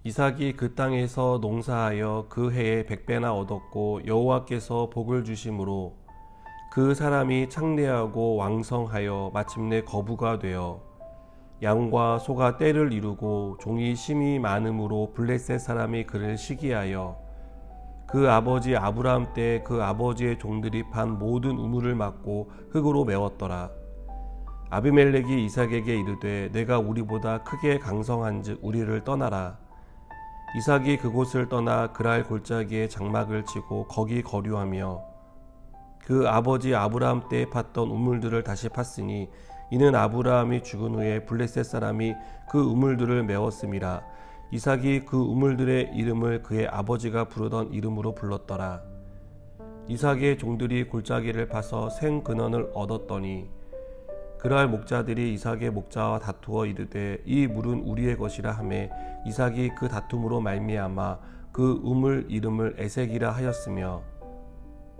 이삭이 그 땅에서 농사하여 그 해에 100배나 얻었고 여호와께서 복을 주심으로 그 사람이 창대하고 왕성하여 마침내 거부가 되어 양과 소가 떼를 이루고 종이 심이 많음으로 블레셋 사람이 그를 시기하여 그 아버지 아브라함 때 그 아버지의 종들이 판 모든 우물을 막고 흙으로 메웠더라. 아비멜렉이 이삭에게 이르되 내가 우리보다 크게 강성한즉 우리를 떠나라. 이삭이 그곳을 떠나 그랄 골짜기에 장막을 치고 거기 거류하며 그 아버지 아브라함 때에 팠던 우물들을 다시 팠으니 이는 아브라함이 죽은 후에 블레셋 사람이 그 우물들을 메웠음이라. 이삭이 그 우물들의 이름을 그의 아버지가 부르던 이름으로 불렀더라. 이삭의 종들이 골짜기를 파서 생 근원을 얻었더니 그랄 목자들이 이삭의 목자와 다투어 이르되 이 물은 우리의 것이라 하매 이삭이 그 다툼으로 말미암아 그 우물 이름을 에색이라 하였으며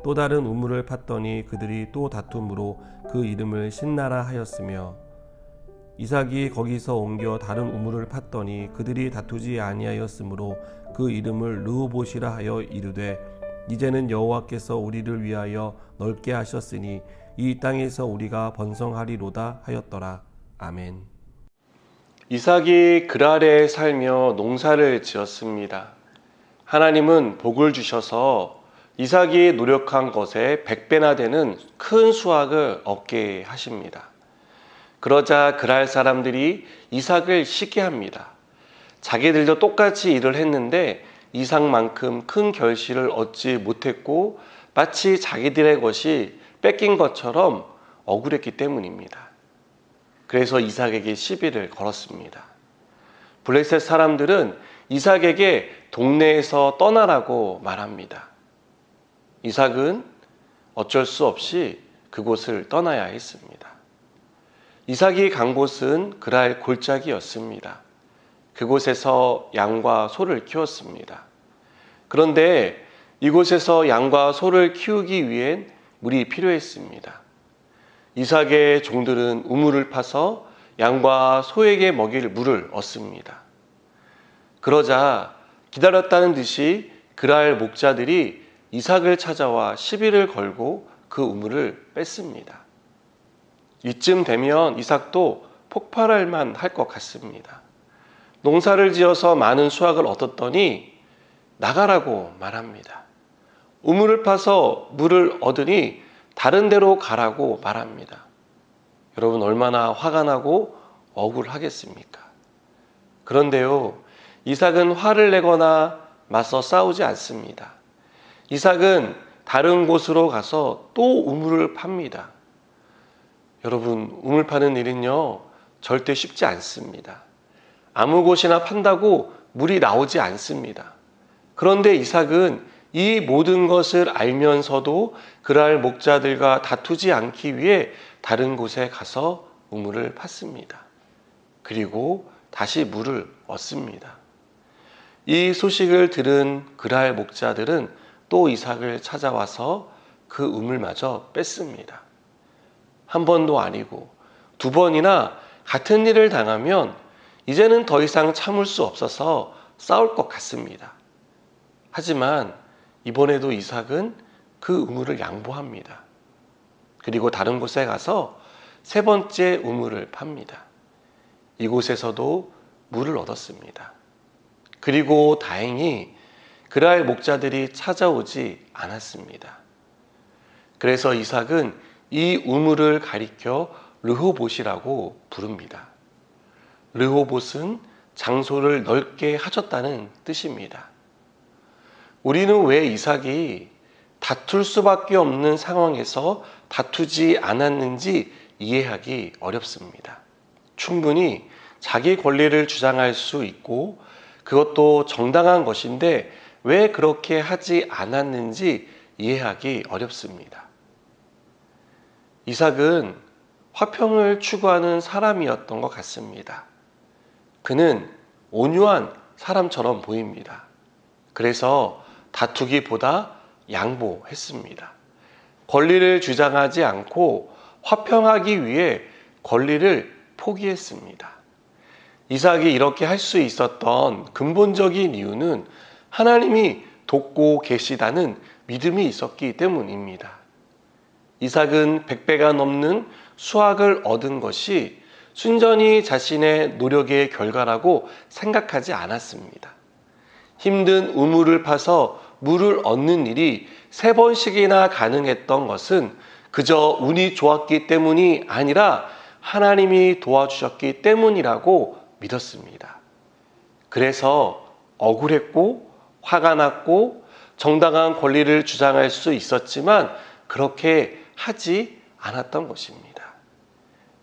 또 다른 우물을 팠더니 그들이 또 다툼으로 그 이름을 신나라 하였으며 이삭이 거기서 옮겨 다른 우물을 팠더니 그들이 다투지 아니하였으므로 그 이름을 르호봇이라 하여 이르되 이제는 여호와께서 우리를 위하여 넓게 하셨으니 이 땅에서 우리가 번성하리로다 하였더라. 아멘. 이삭이 그랄에 살며 농사를 지었습니다. 하나님은 복을 주셔서 이삭이 노력한 것에 100배나 되는 큰 수확을 얻게 하십니다. 그러자 그랄 사람들이 이삭을 시기합니다. 자기들도 똑같이 일을 했는데 이삭만큼 큰 결실을 얻지 못했고 마치 자기들의 것이 뺏긴 것처럼 억울했기 때문입니다. 그래서 이삭에게 시비를 걸었습니다. 블레셋 사람들은 이삭에게 동네에서 떠나라고 말합니다. 이삭은 어쩔 수 없이 그곳을 떠나야 했습니다. 이삭이 간 곳은 그랄 골짜기였습니다. 그곳에서 양과 소를 키웠습니다. 그런데 이곳에서 양과 소를 키우기 위hen 물이 필요했습니다. 이삭의 종들은 우물을 파서 양과 소에게 먹일 물을 얻습니다. 그러자 기다렸다는 듯이 그랄 목자들이 이삭을 찾아와 시비를 걸고 그 우물을 뺐습니다. 이쯤 되면 이삭도 폭발할 만할 것 같습니다. 농사를 지어서 많은 수확을 얻었더니 나가라고 말합니다. 우물을 파서 물을 얻으니 다른 데로 가라고 말합니다. 여러분 얼마나 화가 나고 억울하겠습니까? 그런데요, 이삭은 화를 내거나 맞서 싸우지 않습니다. 이삭은 다른 곳으로 가서 또 우물을 팝니다. 여러분, 우물 파는 일은요, 절대 쉽지 않습니다. 아무 곳이나 판다고 물이 나오지 않습니다. 그런데 이삭은 이 모든 것을 알면서도 그랄 목자들과 다투지 않기 위해 다른 곳에 가서 우물을 팠습니다. 그리고 다시 물을 얻습니다. 이 소식을 들은 그랄 목자들은 또 이삭을 찾아와서 그 우물마저 뺐습니다. 한 번도 아니고 두 번이나 같은 일을 당하면 이제는 더 이상 참을 수 없어서 싸울 것 같습니다. 하지만 이번에도 이삭은 그 우물을 양보합니다. 그리고 다른 곳에 가서 세 번째 우물을 팝니다. 이곳에서도 물을 얻었습니다. 그리고 다행히 그랄 목자들이 찾아오지 않았습니다. 그래서 이삭은 이 우물을 가리켜 르호봇이라고 부릅니다. 르호봇은 장소를 넓게 하셨다는 뜻입니다. 우리는 왜 이삭이 다툴 수밖에 없는 상황에서 다투지 않았는지 이해하기 어렵습니다. 충분히 자기 권리를 주장할 수 있고 그것도 정당한 것인데 왜 그렇게 하지 않았는지 이해하기 어렵습니다. 이삭은 화평을 추구하는 사람이었던 것 같습니다. 그는 온유한 사람처럼 보입니다. 그래서 다투기보다 양보했습니다. 권리를 주장하지 않고 화평하기 위해 권리를 포기했습니다. 이삭이 이렇게 할 수 있었던 근본적인 이유는 하나님이 돕고 계시다는 믿음이 있었기 때문입니다. 이삭은 100배가 넘는 수확을 얻은 것이 순전히 자신의 노력의 결과라고 생각하지 않았습니다. 힘든 우물을 파서 물을 얻는 일이 3번씩이나 가능했던 것은 그저 운이 좋았기 때문이 아니라 하나님이 도와주셨기 때문이라고 믿었습니다. 그래서 억울했고 화가 났고 정당한 권리를 주장할 수 있었지만 그렇게 하지 않았던 것입니다.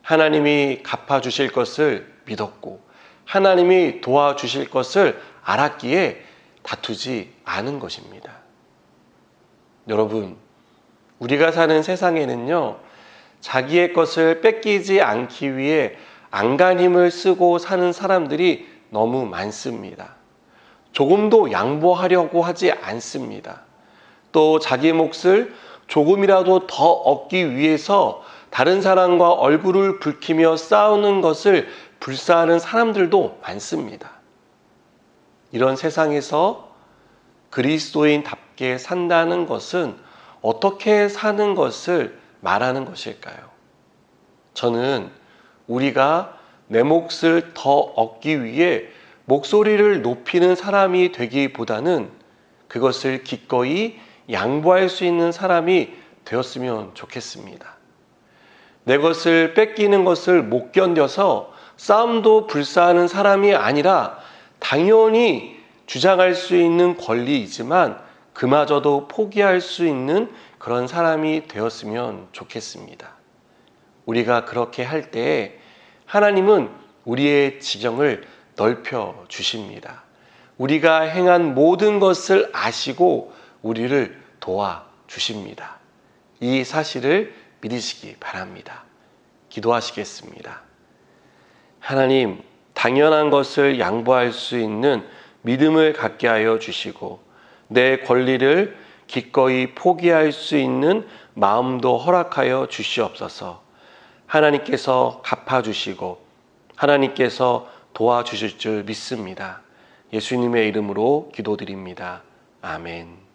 하나님이 갚아주실 것을 믿었고 하나님이 도와주실 것을 알았기에 다투지 않은 것입니다. 여러분, 우리가 사는 세상에는요, 자기의 것을 뺏기지 않기 위해 안간힘을 쓰고 사는 사람들이 너무 많습니다. 조금도 양보하려고 하지 않습니다. 또 자기 몫을 조금이라도 더 얻기 위해서 다른 사람과 얼굴을 붉히며 싸우는 것을 불사하는 사람들도 많습니다. 이런 세상에서 그리스도인답게 산다는 것은 어떻게 사는 것을 말하는 것일까요? 저는 우리가 내 몫을 더 얻기 위해 목소리를 높이는 사람이 되기보다는 그것을 기꺼이 양보할 수 있는 사람이 되었으면 좋겠습니다. 내 것을 뺏기는 것을 못 견뎌서 싸움도 불사하는 사람이 아니라 당연히 주장할 수 있는 권리이지만 그마저도 포기할 수 있는 그런 사람이 되었으면 좋겠습니다. 우리가 그렇게 할 때 하나님은 우리의 지경을 넓혀 주십니다. 우리가 행한 모든 것을 아시고 우리를 도와 주십니다. 이 사실을 믿으시기 바랍니다. 기도하시겠습니다. 하나님, 당연한 것을 양보할 수 있는 믿음을 갖게 하여 주시고 내 권리를 기꺼이 포기할 수 있는 마음도 허락하여 주시옵소서. 하나님께서 갚아주시고 하나님께서 도와주실 줄 믿습니다. 예수님의 이름으로 기도드립니다. 아멘.